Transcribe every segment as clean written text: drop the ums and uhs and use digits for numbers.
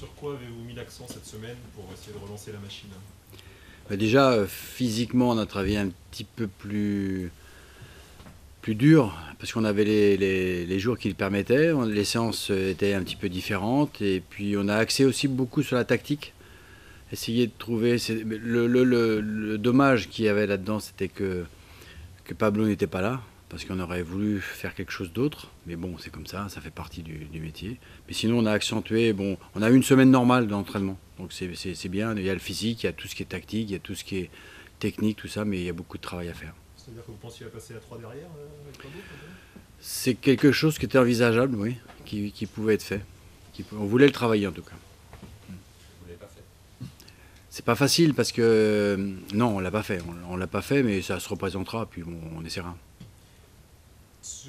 Sur quoi avez-vous mis l'accent cette semaine pour essayer de relancer la machine? Déjà, physiquement, on a travaillé un petit peu plus dur, parce qu'on avait les jours qui le permettaient. Les séances étaient un petit peu différentes. Et puis, on a axé aussi beaucoup sur la tactique. Essayer de trouver... Le dommage qu'il y avait là-dedans, c'était que Pablo n'était pas là, parce qu'on aurait voulu faire quelque chose d'autre. Mais bon, c'est comme ça fait partie du métier. Mais sinon, on a accentué... Bon, on a eu une semaine normale d'entraînement. Donc c'est bien. Il y a le physique, il y a tout ce qui est tactique, il y a tout ce qui est technique, tout ça, mais il y a beaucoup de travail à faire. C'est-à-dire que vous pensiez à passer à 3 derrière avec Pablo? C'est quelque chose qui était envisageable, oui, qui pouvait être fait. On voulait le travailler en tout cas. Vous ne l'avez pas fait. C'est pas facile parce que non, on l'a pas fait. On l'a pas fait, mais ça se représentera, puis on essaiera. Sans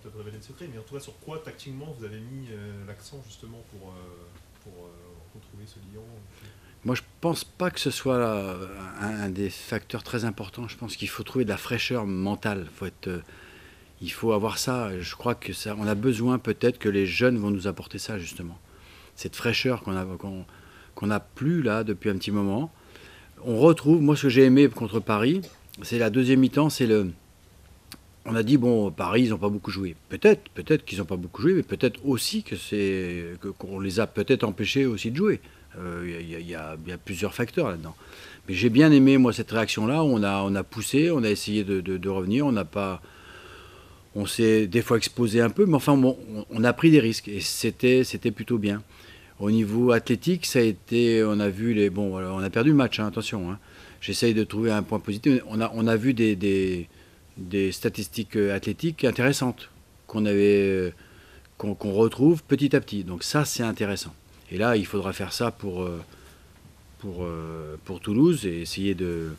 peut-être révéler de secret, mais en tout cas, sur quoi tactiquement vous avez mis l'accent justement pour retrouver ce lion? Moi, je pense pas que ce soit un des facteurs très importants. Je pense qu'il faut trouver de la fraîcheur mentale. Il faut avoir ça. Je crois que ça, on a besoin peut-être que les jeunes vont nous apporter ça justement. Cette fraîcheur qu'on n'a plus là depuis un petit moment. On retrouve, moi ce que j'ai aimé contre Paris, c'est la deuxième mi-temps, on a dit, bon, Paris, ils n'ont pas beaucoup joué. Peut-être qu'ils n'ont pas beaucoup joué, mais peut-être aussi qu'on les a peut-être empêchés aussi de jouer. Il y a plusieurs facteurs là-dedans. Mais j'ai bien aimé, moi, cette réaction-là. On a poussé, on a essayé de revenir. On s'est des fois exposé un peu, mais enfin, bon, on a pris des risques. Et c'était plutôt bien. Au niveau athlétique, ça a été, on a vu bon, on a perdu le match, hein, attention. Hein. J'essaye de trouver un point positif. On a vu des statistiques athlétiques intéressantes qu'on retrouve petit à petit. Donc ça, c'est intéressant. Et là, il faudra faire ça pour Toulouse et essayer de...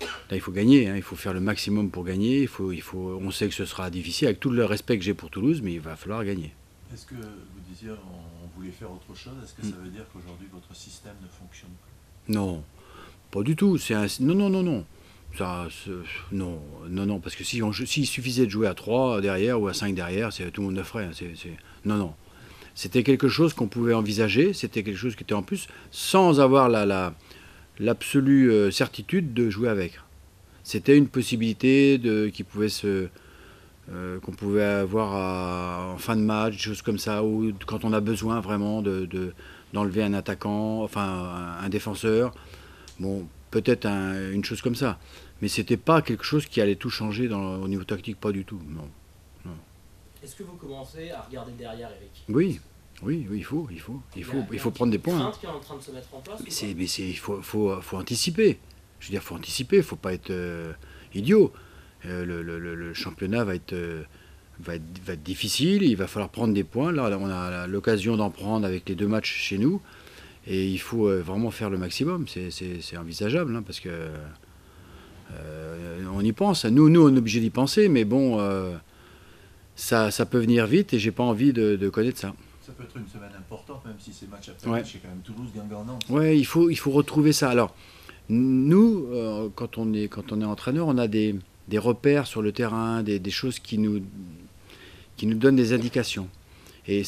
Là, il faut gagner, hein, il faut faire le maximum pour gagner. On sait que ce sera difficile, avec tout le respect que j'ai pour Toulouse, mais il va falloir gagner. Est-ce que vous disiez on voulait faire autre chose? Est-ce que ça veut dire qu'aujourd'hui votre système ne fonctionne plus? Non, pas du tout. Non. Non, parce que s'il suffisait de jouer à 3 derrière ou à 5 derrière, tout le monde le ferait. Non. C'était quelque chose qu'on pouvait envisager, c'était quelque chose qui était en plus, sans avoir l'absolue certitude de jouer avec. C'était une possibilité qu'on pouvait avoir en fin de match, des choses comme ça, ou quand on a besoin vraiment d'enlever un attaquant, enfin un défenseur. Bon, peut-être une chose comme ça. Mais c'était pas quelque chose qui allait tout changer au niveau tactique, pas du tout. Non. Est-ce que vous commencez à regarder derrière, Eric? Oui, il faut prendre des points. Une crainte qui est en train de se mettre en place? Il faut anticiper. Je veux dire, il faut anticiper, il ne faut pas être idiot. Le championnat va être difficile, il va falloir prendre des points. Là, on a l'occasion d'en prendre avec les 2 matchs chez nous. Et il faut vraiment faire le maximum. C'est envisageable, hein, parce que on y pense. Nous, on est obligé d'y penser, mais bon, ça peut venir vite et j'ai pas envie de connaître ça. Ça peut être une semaine importante, même si c'est match après match, c'est quand même Toulouse, Guingamp, Nantes. Ouais, il faut retrouver ça. Alors, nous, quand on est entraîneur, on a des repères sur le terrain, des choses qui nous donnent des indications. Et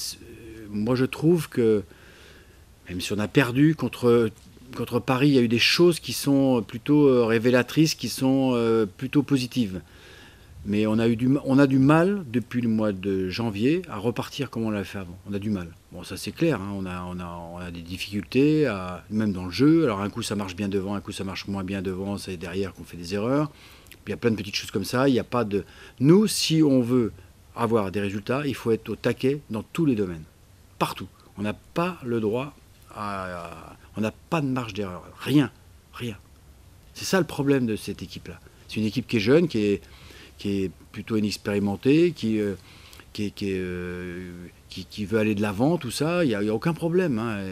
moi, je trouve que même si on a perdu contre Paris, il y a eu des choses qui sont plutôt révélatrices, qui sont plutôt positives. Mais on a du mal, depuis le mois de janvier, à repartir comme on l'avait fait avant. On a du mal. Bon, ça c'est clair, hein, on a des difficultés, même dans le jeu. Alors un coup ça marche bien devant, un coup ça marche moins bien devant, c'est derrière qu'on fait des erreurs. Puis il y a plein de petites choses comme ça. Il n'y a pas de... Nous, si on veut avoir des résultats, il faut être au taquet dans tous les domaines. Partout. On n'a pas le droit on n'a pas de marge d'erreur. Rien. C'est ça le problème de cette équipe-là. C'est une équipe qui est jeune, qui est plutôt inexpérimentée, qui veut aller de l'avant, tout ça. Il n'y a aucun problème. Hein.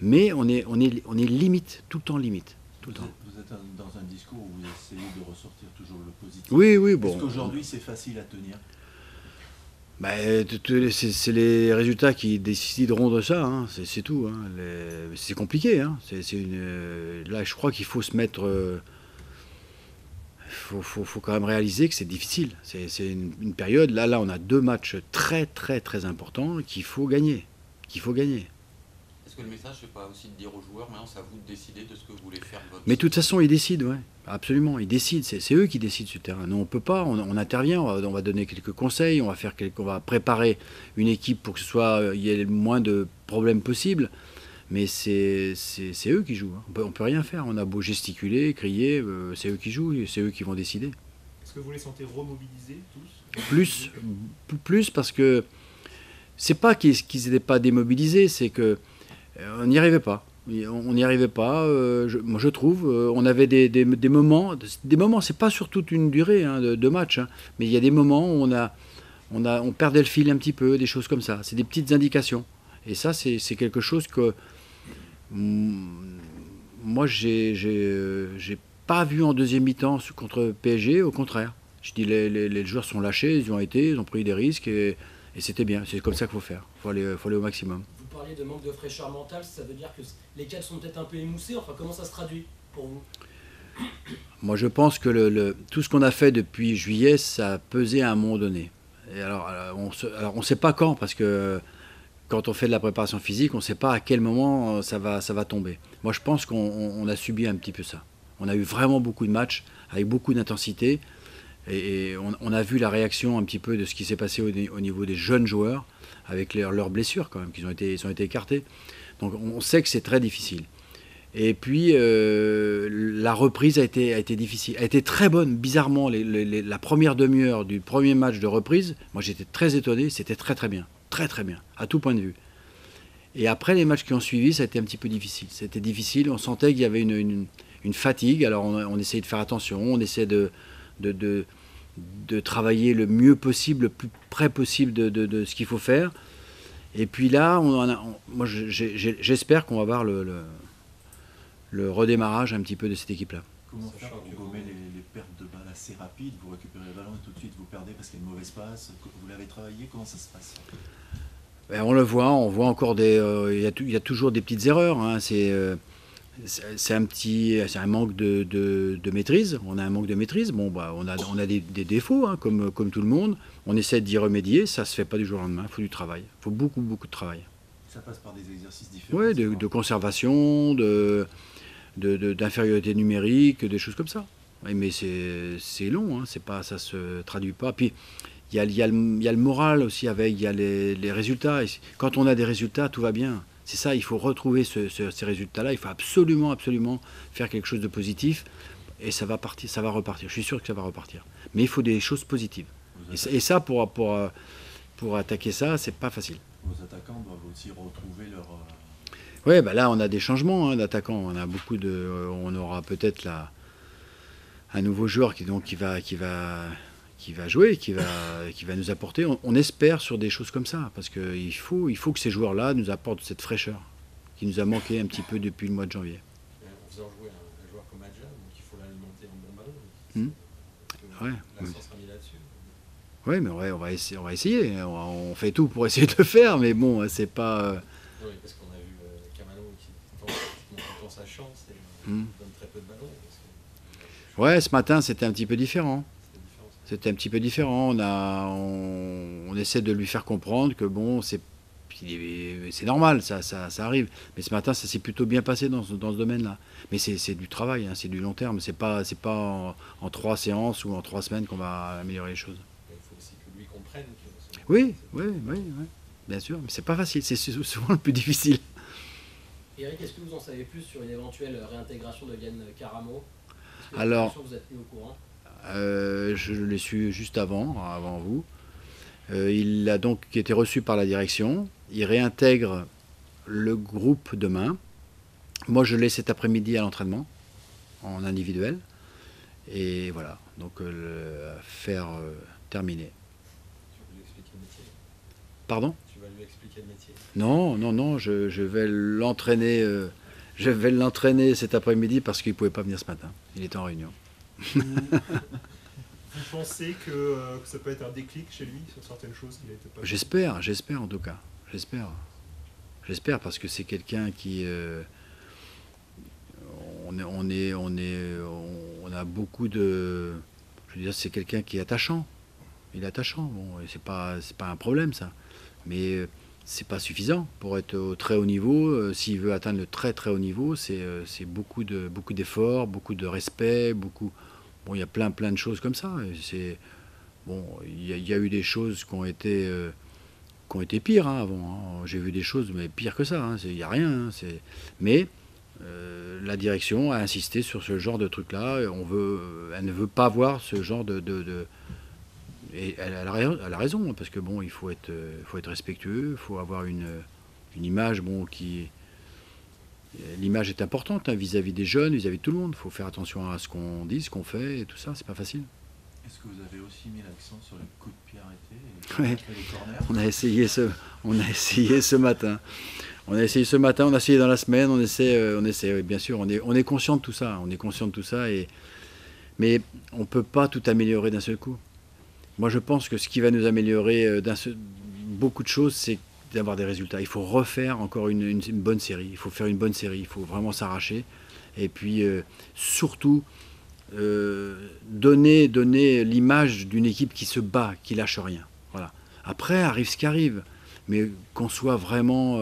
Mais on est limite, tout le temps limite. Tout le temps. Vous êtes dans un discours où vous essayez de ressortir toujours le positif. Oui, bon. Est-ce qu'aujourd'hui c'est facile à tenir? C'est les résultats qui décideront de ça, hein. C'est tout. Hein. C'est compliqué. Hein. Là, je crois qu'il faut se mettre... faut quand même réaliser que c'est difficile. C'est une période... Là, on a 2 matchs très, très, très importants qu'il faut gagner. Est-ce que le message, c'est pas aussi de dire aux joueurs, maintenant c'est à vous de décider de ce que vous voulez faire de votre Mais de toute façon, ils décident, ouais. Absolument, ils décident. C'est eux qui décident sur le terrain. Nous, on peut pas, on intervient, on va donner quelques conseils, on va préparer une équipe pour que il y ait le moins de problèmes possibles. Mais c'est eux qui jouent. On peut rien faire. On a beau gesticuler, crier, c'est eux qui jouent, et c'est eux qui vont décider. Est-ce que vous les sentez remobilisés tous? Plus parce que c'est pas qu'ils n'étaient pas démobilisés, c'est que on n'y arrivait pas. On n'y arrivait pas. Moi, je trouve. On avait des moments. Des moments, c'est pas sur toute une durée de match, hein, mais il y a des moments où on perdait le fil un petit peu, des choses comme ça. C'est des petites indications. Et ça, c'est quelque chose que moi, j'ai pas vu en deuxième mi-temps contre PSG. Au contraire, je dis les joueurs sont lâchés, ils ont pris des risques et c'était bien. C'est comme ça qu'il faut faire. Faut aller au maximum. Vous parliez de manque de fraîcheur mentale, ça veut dire que les cadres sont peut-être un peu émoussés. Enfin, comment ça se traduit pour vous? Moi, je pense que tout ce qu'on a fait depuis juillet, ça a pesé à un moment donné. Et alors on ne sait pas quand, parce que quand on fait de la préparation physique, on ne sait pas à quel moment ça va tomber. Moi, je pense qu'on a subi un petit peu ça. On a eu vraiment beaucoup de matchs avec beaucoup d'intensité. Et on a vu la réaction un petit peu de ce qui s'est passé au niveau des jeunes joueurs, avec leurs blessures quand même, ils ont été écartés. Donc on sait que c'est très difficile. Et puis la reprise a été difficile, a été très bonne. Bizarrement, la première demi-heure du premier match de reprise, moi j'étais très étonné, c'était très bien, à tout point de vue. Et après les matchs qui ont suivi, ça a été un petit peu difficile. C'était difficile, on sentait qu'il y avait une fatigue. Alors on essayait de faire attention, on essayait de travailler le mieux possible, le plus près possible de ce qu'il faut faire. Et puis là, moi j'espère qu'on va voir le redémarrage un petit peu de cette équipe-là. Comment faire pour gommer les pertes de balles assez rapides? Vous récupérez le ballon et tout de suite vous perdez parce qu'il y a une mauvaise passe. Vous l'avez travaillé, comment ça se passe? On le voit, on voit encore il y a toujours des petites erreurs. Hein. C'est un manque de maîtrise. On a un manque de maîtrise. Bon, on a des défauts, hein, comme tout le monde. On essaie d'y remédier. Ça se fait pas du jour au lendemain. Il faut du travail. Il faut beaucoup de travail. Ça passe par des exercices différents. Oui, de conservation, d'infériorité numérique, des choses comme ça. Mais c'est long. Hein, ça se traduit pas. Puis il y a le moral aussi il y a les résultats. Et quand on a des résultats, tout va bien. C'est ça, il faut retrouver ces résultats-là. Il faut absolument faire quelque chose de positif. Et ça va repartir. Je suis sûr que ça va repartir. Mais il faut des choses positives. Et ça, pour attaquer ça, c'est pas facile. Vos attaquants doivent aussi retrouver leur... Oui, là, on a des changements d'attaquants. On aura peut-être un nouveau joueur qui va jouer, qui va nous apporter. On espère sur des choses comme ça, parce qu'il faut que ces joueurs-là nous apportent cette fraîcheur qui nous a manqué un petit peu depuis le mois de janvier. En faisant jouer un joueur comme Adja, donc il faut l'alimenter en bon ballon. L'accent sera mis là-dessus. Oui, mais on va essayer. On fait tout pour essayer de le faire, mais bon, c'est pas... Oui, parce qu'on a vu Camano qui tend sa chance et donne très peu de ballons. Ouais, ce matin, c'était un petit peu différent. C'était un petit peu différent. On essaie de lui faire comprendre que bon, c'est normal, ça arrive. Mais ce matin, ça s'est plutôt bien passé dans ce domaine-là. Mais c'est du travail, hein, c'est du long terme. C'est pas en 3 séances ou en 3 semaines qu'on va améliorer les choses. Il faut aussi que lui comprenne que... Oui, bien sûr. Mais c'est pas facile, c'est souvent le plus difficile. Eric, est-ce que vous en savez plus sur une éventuelle réintégration de Yann Karamo? Alors, vous êtes mis au courant? Je l'ai su juste avant vous. Il a donc été reçu par la direction. Il réintègre le groupe demain. Moi, je l'ai cet après-midi à l'entraînement, en individuel. Et voilà, donc affaire terminée. Tu vas lui expliquer le métier? Pardon? Tu vas lui expliquer le métier? Non, je vais l'entraîner. Je vais l'entraîner cet après-midi parce qu'il ne pouvait pas venir ce matin. Il était en réunion. Vous pensez que ça peut être un déclic chez lui sur certaines choses qu'il a été pas... J'espère en tout cas. J'espère parce que c'est quelqu'un qui... on a beaucoup de... Je veux dire, c'est quelqu'un qui est attachant. Il est attachant. Bon, c'est pas un problème ça. Mais c'est pas suffisant pour être au très haut niveau. S'il veut atteindre le très très haut niveau, c'est beaucoup d'efforts, beaucoup de respect, Bon, il y a plein de choses comme ça. Bon, il y a eu des choses qui ont été pires avant. J'ai vu des choses mais pires que ça. Il n'y a rien. Mais la direction a insisté sur ce genre de truc-là. Elle ne veut pas voir ce genre et elle a raison, parce que bon, il faut être respectueux, il faut avoir une image, l'image est importante vis-à-vis des jeunes, vis-à-vis de tout le monde. Il faut faire attention à ce qu'on dit, ce qu'on fait, et tout ça, c'est pas facile. Est-ce que vous avez aussi mis l'accent sur les coups de pied arrêtés et les corners? On a essayé ce matin. On a essayé dans la semaine, on essaie, bien sûr, on est conscient de tout ça, mais on ne peut pas tout améliorer d'un seul coup. Moi, je pense que ce qui va nous améliorer beaucoup de choses, c'est d'avoir des résultats. Il faut refaire encore une bonne série. Il faut faire une bonne série. Il faut vraiment s'arracher. Et puis, surtout, donner l'image d'une équipe qui se bat, qui lâche rien. Voilà. Après, arrive ce qui arrive. Mais qu'on soit vraiment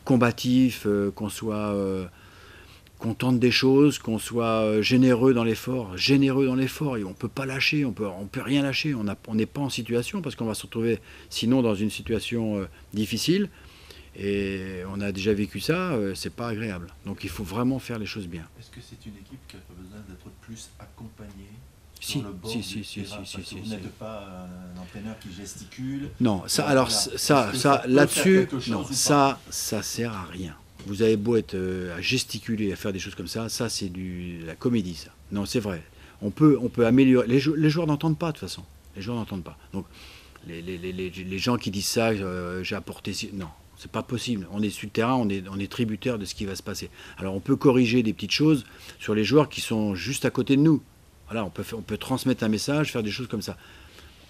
combatif, qu'on tente des choses, qu'on soit généreux dans l'effort. Et on ne peut pas lâcher, on peut rien lâcher. On n'est pas en situation, parce qu'on va se retrouver sinon dans une situation difficile. Et on a déjà vécu ça, c'est pas agréable. Donc il faut vraiment faire les choses bien. Est-ce que c'est une équipe qui a besoin d'être plus accompagnée Si, sur le bord si, du terrain, parce que vous n'êtes pas un entraîneur qui gesticule. Non, là-dessus, non, ça sert à rien. Vous avez beau être à gesticuler, à faire des choses comme ça c'est la comédie, ça. Non, c'est vrai. On peut améliorer. Les joueurs n'entendent pas, de toute façon. Les joueurs n'entendent pas. Donc, les gens qui disent ça, j'ai apporté... Non, c'est pas possible. On est sur le terrain, on est tributaire de ce qui va se passer. Alors, on peut corriger des petites choses sur les joueurs qui sont juste à côté de nous. Voilà, on peut transmettre un message, faire des choses comme ça.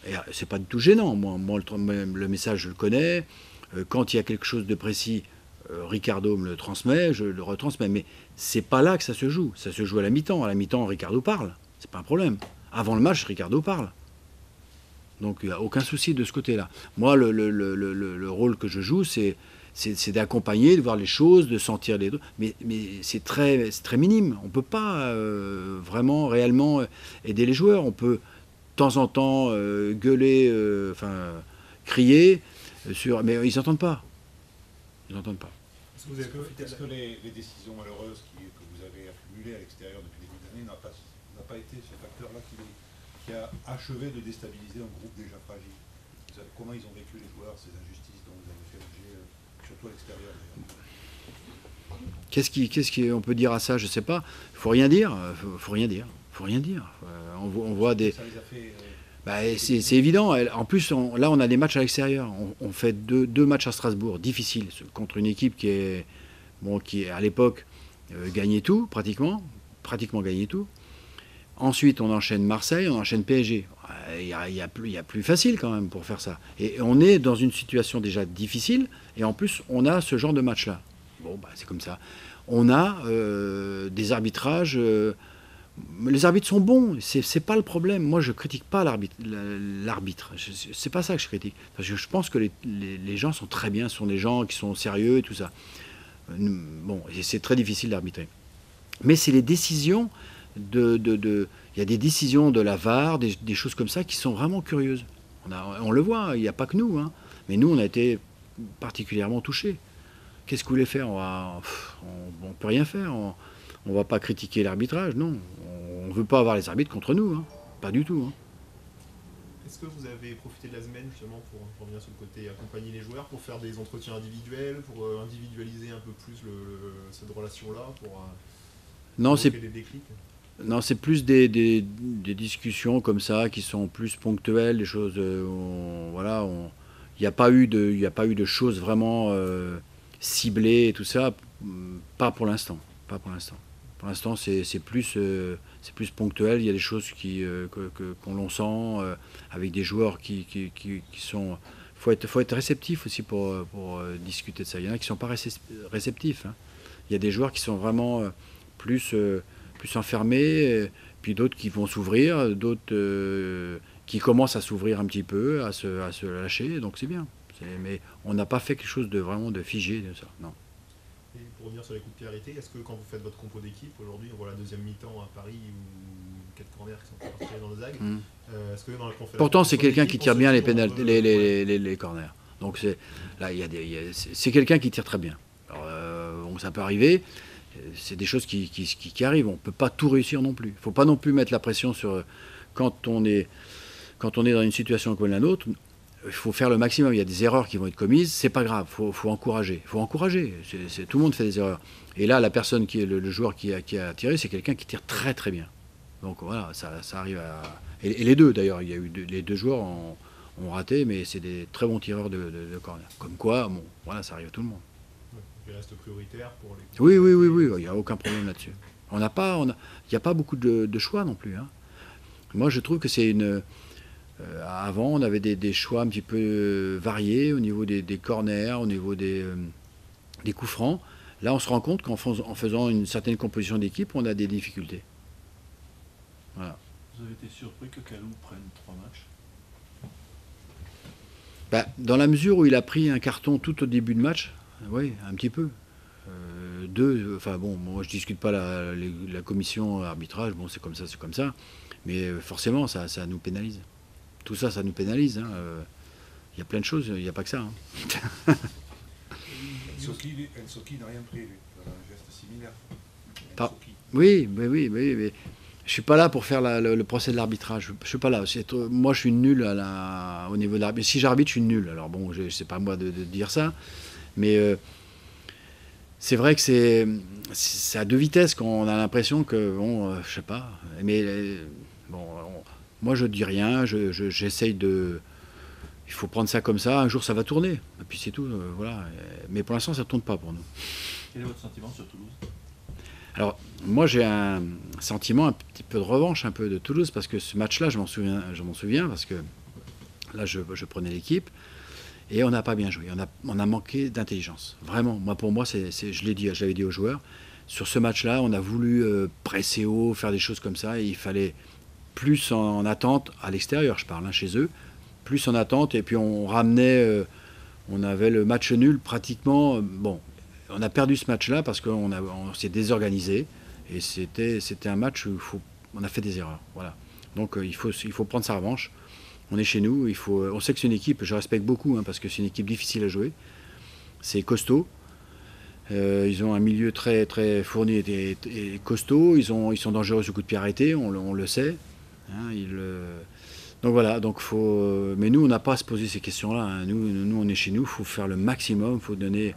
Et c'est pas du tout gênant. Moi, le message, je le connais. Quand il y a quelque chose de précis... Ricardo me le transmet, je le retransmets, mais c'est pas là que ça se joue. Ça se joue à la mi-temps. À la mi-temps, Ricardo parle, c'est pas un problème. Avant le match, Ricardo parle. Donc il n'y a aucun souci de ce côté-là. Moi, le rôle que je joue, c'est d'accompagner, de voir les choses, de sentir les... Mais c'est très minime. On ne peut pas vraiment, réellement aider les joueurs. On peut, de temps en temps, gueuler, crier, mais ils n'entendent pas. Ils n'entendent pas. Est-ce que les décisions malheureuses que vous avez accumulées à l'extérieur depuis le début d'année n'a pas été ce facteur-là qui a achevé de déstabiliser un groupe déjà fragile? Comment ils ont vécu les joueurs, ces injustices dont vous avez fait l'objet, surtout à l'extérieur d'ailleurs? Qu'est-ce qu'on peut dire à ça? Je ne sais pas. Il ne faut rien dire. On voit des... Ça les a fait... c'est évident. En plus, là, on a des matchs à l'extérieur. On fait deux matchs à Strasbourg, difficiles, contre une équipe qui à l'époque, gagnait tout, pratiquement gagnait tout. Ensuite, on enchaîne Marseille, on enchaîne PSG. Il y a plus facile quand même pour faire ça. Et on est dans une situation déjà difficile, et en plus, on a ce genre de match-là. Bon, c'est comme ça. On a des arbitrages... les arbitres sont bons, c'est pas le problème. Moi, je critique pas l'arbitre. C'est pas ça que je critique. Parce que je pense que les gens sont très bien, ce sont des gens qui sont sérieux et tout ça. Bon, c'est très difficile d'arbitrer. Mais c'est les décisions il y a des décisions de la VAR, des choses comme ça qui sont vraiment curieuses. On le voit, il n'y a pas que nous. Mais nous, on a été particulièrement touchés. Qu'est-ce que vous voulez faire? On peut rien faire. On ne va pas critiquer l'arbitrage, non. On ne veut pas avoir les arbitres contre nous, pas du tout. Est-ce que vous avez profité de la semaine justement pour revenir sur le côté accompagner les joueurs, pour faire des entretiens individuels, pour individualiser un peu plus cette relation-là, pour provoquer des déclics? Non, c'est plus des discussions comme ça qui sont plus ponctuelles, des choses. Il n'y a pas eu de choses vraiment ciblées et tout ça, pas pour l'instant. Pour l'instant, c'est plus ponctuel. Il y a des choses qu'on l'on sent avec des joueurs qui sont. Faut être réceptif aussi pour discuter de ça. Il y en a qui ne sont pas réceptifs. Il y a des joueurs qui sont vraiment plus enfermés, puis d'autres qui vont s'ouvrir, d'autres qui commencent à s'ouvrir un petit peu, à se lâcher. Donc c'est bien. Mais on n'a pas fait quelque chose de vraiment de figé de ça, non. Et pour revenir sur les coups de pied arrêtés, est-ce que quand vous faites votre compo d'équipe, aujourd'hui on voit la deuxième mi-temps à Paris ou 4 corners qui sont partis dans le ZAG, est-ce que dans la conférence... Pourtant c'est quelqu'un qui tire bien les pénalités, les corners. Donc là c'est quelqu'un qui tire très bien. Alors, bon, ça peut arriver, c'est des choses qui arrivent, on ne peut pas tout réussir non plus. Il ne faut pas non plus mettre la pression sur... Quand on est dans une situation comme la nôtre, il faut faire le maximum. Il y a des erreurs qui vont être commises, c'est pas grave, faut encourager. Tout le monde fait des erreurs. Et là, la personne qui est le joueur qui a tiré, c'est quelqu'un qui tire très très bien. Donc voilà, ça arrive à... Et les deux d'ailleurs, il y a eu les deux joueurs ont raté, mais c'est des très bons tireurs de corner. Comme quoi, bon, voilà, ça arrive à tout le monde. Il reste prioritaire pour les... Oui, il n'y a aucun problème là-dessus. Il n'y a pas beaucoup de choix non plus. Hein. Moi, je trouve que c'est une... avant, on avait des choix un petit peu variés au niveau des corners, au niveau des coups francs. Là, on se rend compte qu'en faisant une certaine composition d'équipe, on a des difficultés. Voilà. Vous avez été surpris que Kalou prenne 3 matchs? Dans la mesure où il a pris un carton tout au début de match, oui, un petit peu. Enfin bon, moi je discute pas la commission arbitrage, bon c'est comme ça. Mais forcément, ça nous pénalise. Tout ça, ça nous pénalise. Il y a plein de choses, il n'y a pas que ça. Hein. Ensoki n'a rien prévu, un geste similaire. Oui, mais je suis pas là pour faire le procès de l'arbitrage. Je suis pas là. Moi, je suis nul au niveau de l'arbitre. Si j'arbitre, je suis nul. Alors bon, c'est pas à moi de dire ça, mais c'est vrai que c'est à deux vitesses qu'on a l'impression que bon, je sais pas. Mais bon, moi, je dis rien. J'essaye de. Il faut prendre ça comme ça. Un jour, ça va tourner. Et puis c'est tout. Voilà. Mais pour l'instant, ça ne tourne pas pour nous. Quel est votre sentiment sur Toulouse? Alors, moi, j'ai un sentiment un petit peu de revanche, un peu de Toulouse, parce que ce match-là, je m'en souviens, parce que là, je prenais l'équipe, et on n'a pas bien joué. On a manqué d'intelligence. Vraiment, pour moi, je l'ai dit, je l'avais dit aux joueurs, sur ce match-là, on a voulu presser haut, faire des choses comme ça, et il fallait plus en attente, à l'extérieur, je parle, hein, chez eux, plus en attente, et puis on ramenait, on avait le match nul pratiquement, bon. On a perdu ce match-là parce qu'on s'est désorganisé et c'était un match où on a fait des erreurs. Voilà. Donc il faut prendre sa revanche. On est chez nous, on sait que c'est une équipe, je respecte beaucoup hein, parce que c'est une équipe difficile à jouer. C'est costaud. Ils ont un milieu très, très fourni et costaud. Ils sont dangereux sur coup de pied arrêté, on le sait. Hein, donc voilà, mais nous on n'a pas à se poser ces questions-là. Hein. Nous on est chez nous, il faut faire le maximum, il faut donner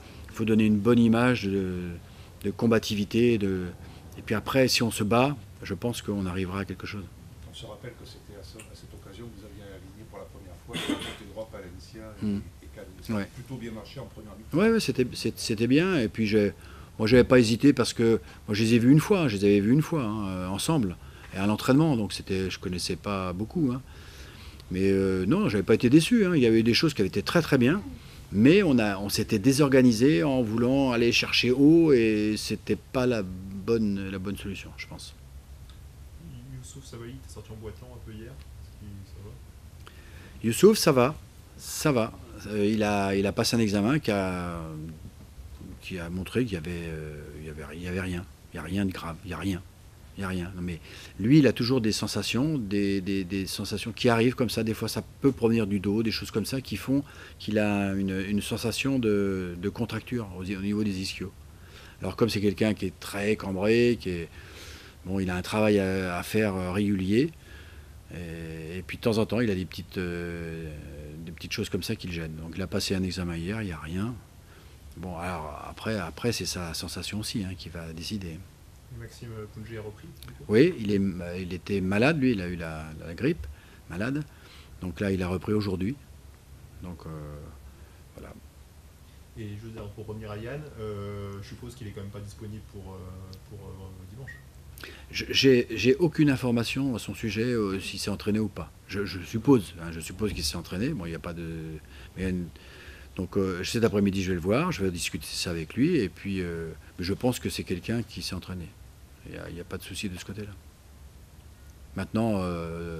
une bonne image de combativité. Et puis après, si on se bat, je pense qu'on arrivera à quelque chose. On se rappelle que c'était à cette occasion que vous aviez aligné pour la première fois le côté droit Palencia et Kalou. Ça a plutôt bien marché en première mi-temps. Oui, c'était bien. Et puis moi, je n'avais pas hésité parce que moi, je les ai vus une fois. Je les avais vus une fois ensemble et à l'entraînement. Donc je ne connaissais pas beaucoup. Hein. Mais non, je n'avais pas été déçu. Hein. Il y avait des choses qui avaient été très très bien. Mais on s'était désorganisé en voulant aller chercher haut et c'était pas la bonne solution, je pense. Youssouf Sabaly, t'es sorti en boitant un peu hier. Ça va? Youssouf, ça va. Il a passé un examen qui a montré qu'il y avait rien. Il n'y a rien de grave. Il n'y a rien. Non, mais lui, il a toujours des sensations, des sensations qui arrivent comme ça. Des fois, ça peut provenir du dos, des choses comme ça qui font qu'il a une sensation de contracture au niveau des ischios. Alors, comme c'est quelqu'un qui est très cambré, il a un travail à faire régulier. Et puis, de temps en temps, il a des petites choses comme ça qui le gênent. Donc, il a passé un examen hier, il n'y a rien. Bon, alors, après c'est sa sensation aussi hein, qui va décider. Maxime Pounji a repris. Oui, il était malade, lui, il a eu la grippe, malade. Donc là, il a repris aujourd'hui. Donc voilà. Et je veux dire, pour revenir à Yann, je suppose qu'il est quand même pas disponible pour dimanche. J'ai aucune information à son sujet, s'il s'est entraîné ou pas. Je suppose qu'il s'est entraîné. Bon, il n'y a pas de. Donc cet après-midi, je vais le voir, je vais discuter ça avec lui. Et puis, je pense que c'est quelqu'un qui s'est entraîné. Il n'y a pas de souci de ce côté-là. Maintenant,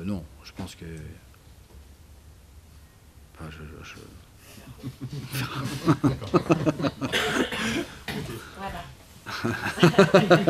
non, je pense que... Enfin, D'accord. Voilà.